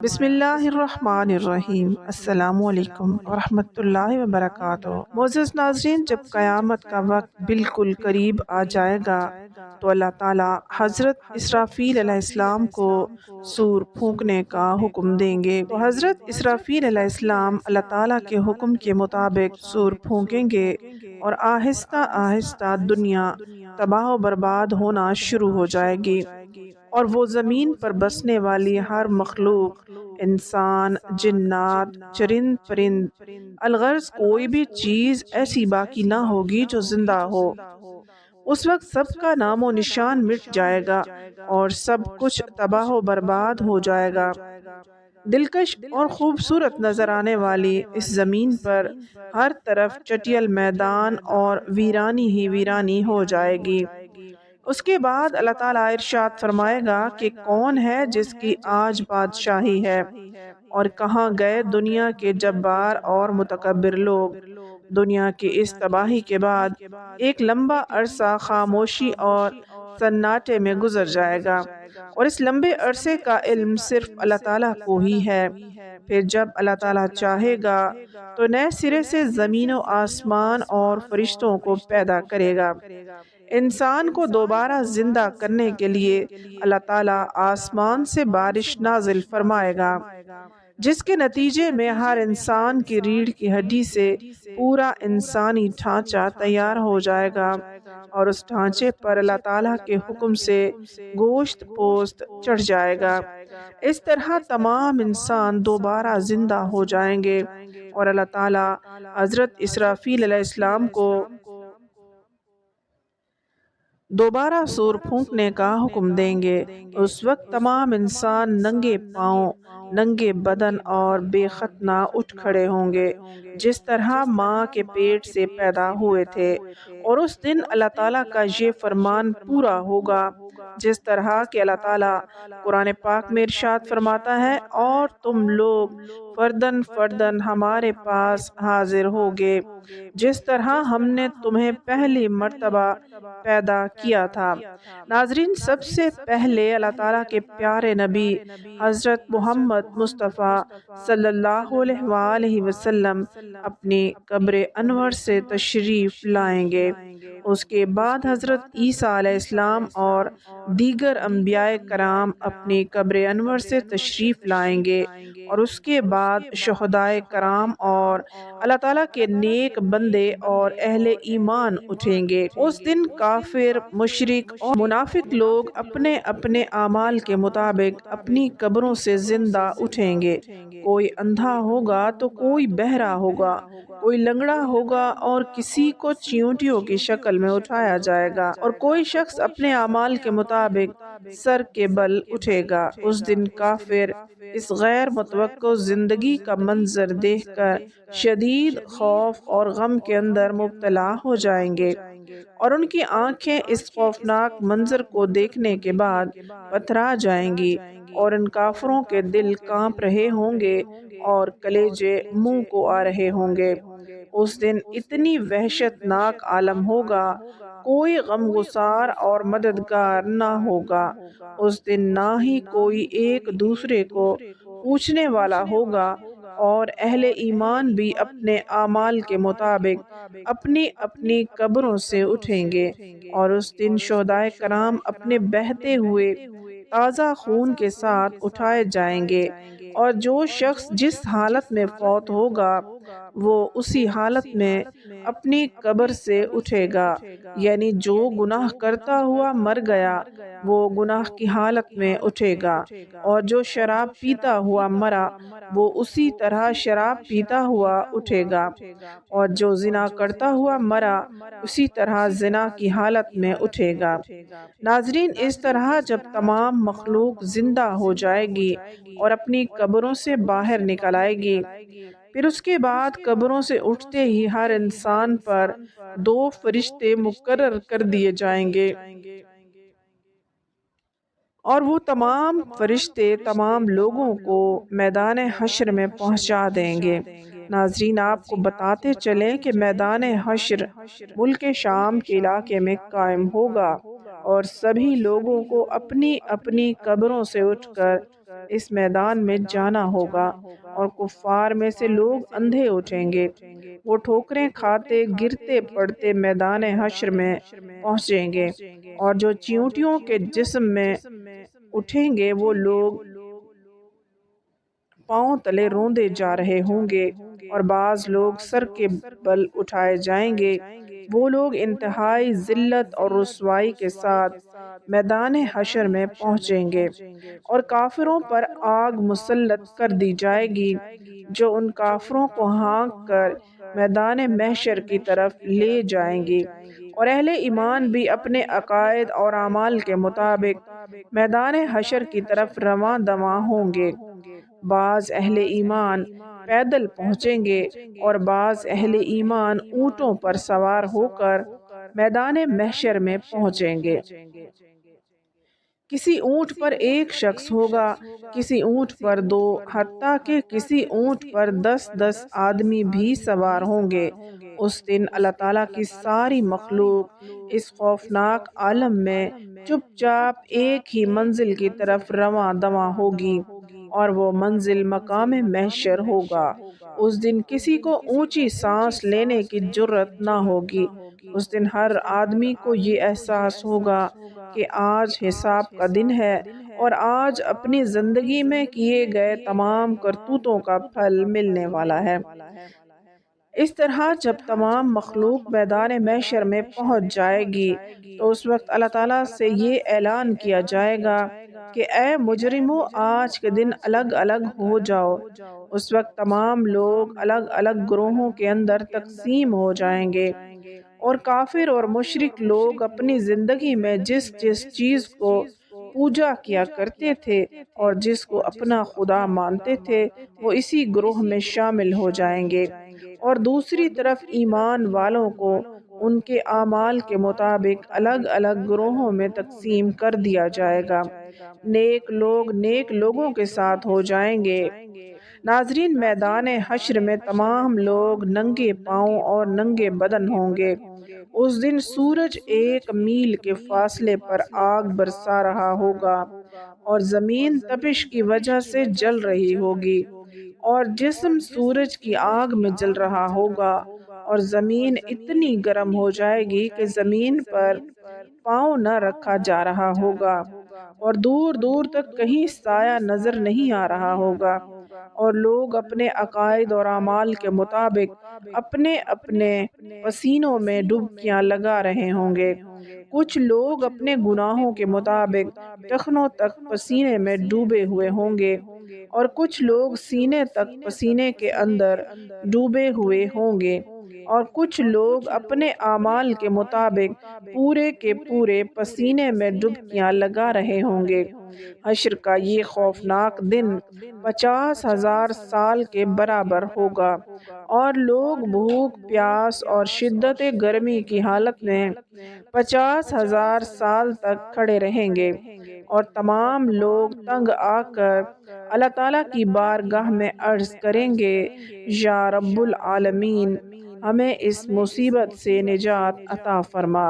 بسم اللہ الرحمن الرحیم۔ السلام علیکم ورحمۃ اللہ وبرکاتہ۔ معزز ناظرین، جب قیامت کا وقت بالکل قریب آ جائے گا تو اللہ تعالیٰ حضرت اسرافیل علیہ السلام کو سور پھونکنے کا حکم دیں گے۔ تو حضرت اسرافیل علیہ السلام اللہ تعالیٰ کے حکم کے مطابق سور پھونکیں گے اور آہستہ آہستہ دنیا تباہ و برباد ہونا شروع ہو جائے گی، اور وہ زمین پر بسنے والی ہر مخلوق، انسان، جنات، چرند پرند، الغرض کوئی بھی چیز ایسی باقی نہ ہوگی جو زندہ ہو۔ اس وقت سب کا نام و نشان مٹ جائے گا اور سب کچھ تباہ و برباد ہو جائے گا۔ دلکش اور خوبصورت نظر آنے والی اس زمین پر ہر طرف چٹیل میدان اور ویرانی ہی ویرانی ہو جائے گی۔ اس کے بعد اللہ تعالیٰ ارشاد فرمائے گا کہ کون ہے جس کی آج بادشاہی ہے، اور کہاں گئے دنیا کے جبار اور متکبر لوگ۔ دنیا کی اس تباہی کے بعد ایک لمبا عرصہ خاموشی اور سناٹے میں گزر جائے گا، اور اس لمبے عرصے کا علم صرف اللہ تعالیٰ کو ہی ہے۔ پھر جب اللہ تعالیٰ چاہے گا تو نئے سرے سے زمین و آسمان اور فرشتوں کو پیدا کرے گا۔ انسان کو دوبارہ زندہ کرنے کے لیے اللہ تعالیٰ آسمان سے بارش نازل فرمائے گا، جس کے نتیجے میں ہر انسان کی ریڑھ کی ہڈی سے پورا انسانی ڈھانچہ تیار ہو جائے گا، اور اس ڈھانچے پر اللہ تعالیٰ کے حکم سے گوشت پوست چڑھ جائے گا۔ اس طرح تمام انسان دوبارہ زندہ ہو جائیں گے، اور اللہ تعالیٰ حضرت اسرافیل علیہ السلام کو دوبارہ سور پھونکنے کا حکم دیں گے۔ اس وقت تمام انسان ننگے پاؤں، ننگے بدن اور بے ختنہ اٹھ کھڑے ہوں گے، جس طرح ماں کے پیٹ سے پیدا ہوئے تھے، اور اس دن اللہ تعالیٰ کا یہ فرمان پورا ہوگا جس طرح کہ اللہ تعالیٰ قرآن پاک میں ارشاد فرماتا ہے، اور تم لوگ فردن فردن ہمارے پاس حاضر ہوگے جس طرح ہم نے تمہیں پہلی مرتبہ پیدا کیا تھا۔ ناظرین، سب سے پہلے اللہ تعالیٰ کے پیارے نبی حضرت محمد مصطفیٰ صلی اللہ علیہ وآلہ وسلم اپنی قبر انور سے تشریف لائیں گے۔ اس کے بعد حضرت عیسیٰ علیہ السلام اور دیگر انبیاء کرام اپنی قبر انور سے تشریف لائیں گے، اور اس کے بعد شہدائے کرام اور اللہ تعالیٰ کے نیک بندے اور اہل ایمان اٹھیں گے۔ اس دن کافر، مشرک اور منافق لوگ اپنے اپنے اعمال کے مطابق اپنی قبروں سے زندہ اٹھیں گے۔ کوئی اندھا ہوگا تو کوئی بہرا ہوگا، کوئی لنگڑا ہوگا، اور کسی کو چیونٹیوں کی شکل میں اٹھایا جائے گا، اور کوئی شخص اپنے اعمال کے مطابق سر کے بل اٹھے گا۔ اس دن کافر اس غیر متوقع زندگی کا منظر دیکھ کر شدید خوف اور غم کے اندر مبتلا ہو جائیں گے، اور ان کی آنکھیں اس خوفناک منظر کو دیکھنے کے بعد پتھرا جائیں گی، اور ان کافروں کے دل کانپ رہے ہوں گے اور کلیجے منہ کو آ رہے ہوں گے۔ اس دن اتنی وحشت ناک عالم ہوگا، کوئی غمگسار اور مددگار نہ ہوگا۔ اس دن نہ ہی کوئی ایک دوسرے کو پوچھنے والا ہوگا، اور اہل ایمان بھی اپنے اعمال کے مطابق اپنی اپنی قبروں سے اٹھیں گے، اور اس دن شہدائے کرام اپنے بہتے ہوئے تازہ خون کے ساتھ اٹھائے جائیں گے، اور جو شخص جس حالت میں فوت ہوگا وہ اسی حالت میں اپنی قبر سے اٹھے گا، یعنی جو گناہ کرتا ہوا مر گیا وہ گناہ کی حالت میں اٹھے گا، اور جو شراب پیتا ہوا مرا وہ اسی طرح شراب پیتا ہوا اٹھے گا، اور جو زنا کرتا ہوا مرا اسی طرح زنا کی حالت میں اٹھے گا۔ ناظرین، اس طرح جب تمام مخلوق زندہ ہو جائے گی اور اپنی قبروں سے باہر نکل آئے گی، پھر اس کے بعد قبروں سے اٹھتے ہی ہر انسان پر دو فرشتے مقرر کر دیے جائیں گے، اور وہ تمام فرشتے تمام لوگوں کو میدان حشر میں پہنچا دیں گے۔ ناظرین، آپ کو بتاتے چلیں کہ میدان حشر ملک شام کے علاقے میں قائم ہوگا، اور سبھی لوگوں کو اپنی اپنی قبروں سے اٹھ کر اس میدان میں جانا ہوگا، اور کفار میں سے لوگ اندھے اٹھیں گے، وہ ٹھوکریں کھاتے گرتے پڑتے میدان حشر میں پہنچیں گے، اور جو چیونٹیوں کے جسم میں اٹھیں گے وہ لوگ پاؤں تلے روندے جا رہے ہوں گے، اور بعض لوگ سر کے بل اٹھائے جائیں گے، وہ لوگ انتہائی ذلت اور رسوائی کے ساتھ میدان حشر میں پہنچیں گے، اور کافروں پر آگ مسلط کر دی جائے گی جو ان کافروں کو ہانک کر میدان محشر کی طرف لے جائیں گی، اور اہل ایمان بھی اپنے عقائد اور اعمال کے مطابق میدان حشر کی طرف رواں دواں ہوں گے۔ بعض اہل ایمان پیدل پہنچیں گے اور بعض اہل ایمان اونٹوں پر سوار ہو کر میدان محشر میں پہنچیں گے۔ کسی اونٹ پر ایک شخص ہوگا، کسی اونٹ پر دو، حتیٰ کہ کسی اونٹ پر 10 آدمی بھی سوار ہوں گے۔ اس دن اللہ تعالیٰ کی ساری مخلوق اس خوفناک عالم میں چپ چاپ ایک ہی منزل کی طرف رواں دواں ہوگی، اور وہ منزل مقام محشر ہوگا۔ اس دن کسی کو اونچی سانس لینے کی جرت نہ ہوگی۔ اس دن ہر آدمی کو یہ احساس ہوگا کہ آج حساب کا دن ہے، اور آج اپنی زندگی میں کیے گئے تمام کرتوتوں کا پھل ملنے والا ہے۔ اس طرح جب تمام مخلوق میدان محشر میں پہنچ جائے گی تو اس وقت اللہ تعالیٰ سے یہ اعلان کیا جائے گا کہ اے مجرمو، آج کے دن الگ الگ ہو جاؤ۔ اس وقت تمام لوگ الگ الگ گروہوں کے اندر تقسیم ہو جائیں گے، اور کافر اور مشرک لوگ اپنی زندگی میں جس جس چیز کو پوجا کیا کرتے تھے اور جس کو اپنا خدا مانتے تھے وہ اسی گروہ میں شامل ہو جائیں گے، اور دوسری طرف ایمان والوں کو ان کے اعمال کے مطابق الگ الگ گروہوں میں تقسیم کر دیا جائے گا۔ نیک لوگ نیک لوگوں کے ساتھ ہو جائیں گے۔ ناظرین، میدان حشر میں تمام لوگ ننگے پاؤں اور ننگے بدن ہوں گے۔ اس دن سورج 1 میل کے فاصلے پر آگ برسا رہا ہوگا، اور زمین تپش کی وجہ سے جل رہی ہوگی، اور جسم سورج کی آگ میں جل رہا ہوگا، اور زمین اتنی گرم ہو جائے گی کہ زمین پر پاؤں نہ رکھا جا رہا ہوگا، اور دور دور تک کہیں سایہ نظر نہیں آ رہا ہوگا، اور لوگ اپنے عقائد اور اعمال کے مطابق اپنے اپنے پسینوں میں ڈبکیاں لگا رہے ہوں گے۔ کچھ لوگ اپنے گناہوں کے مطابق ٹخنوں تک پسینے میں ڈوبے ہوئے ہوں گے، اور کچھ لوگ سینے تک پسینے کے اندر ڈوبے ہوئے ہوں گے، اور کچھ لوگ اپنے اعمال کے مطابق پورے کے پورے پسینے میں ڈبکیاں لگا رہے ہوں گے۔ حشر کا یہ خوفناک دن 50,000 سال کے برابر ہوگا، اور لوگ بھوک پیاس اور شدت گرمی کی حالت میں 50,000 سال تک کھڑے رہیں گے، اور تمام لوگ تنگ آ کر اللہ تعالیٰ کی بارگاہ میں عرض کریں گے، یا رب العالمین، ہمیں اس مصیبت سے نجات عطا فرما۔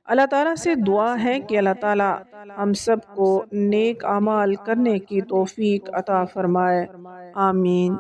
اللہ تعالیٰ سے دعا ہے کہ اللہ تعالیٰ ہم سب کو نیک اعمال کرنے کی توفیق عطا فرمائے، آمین۔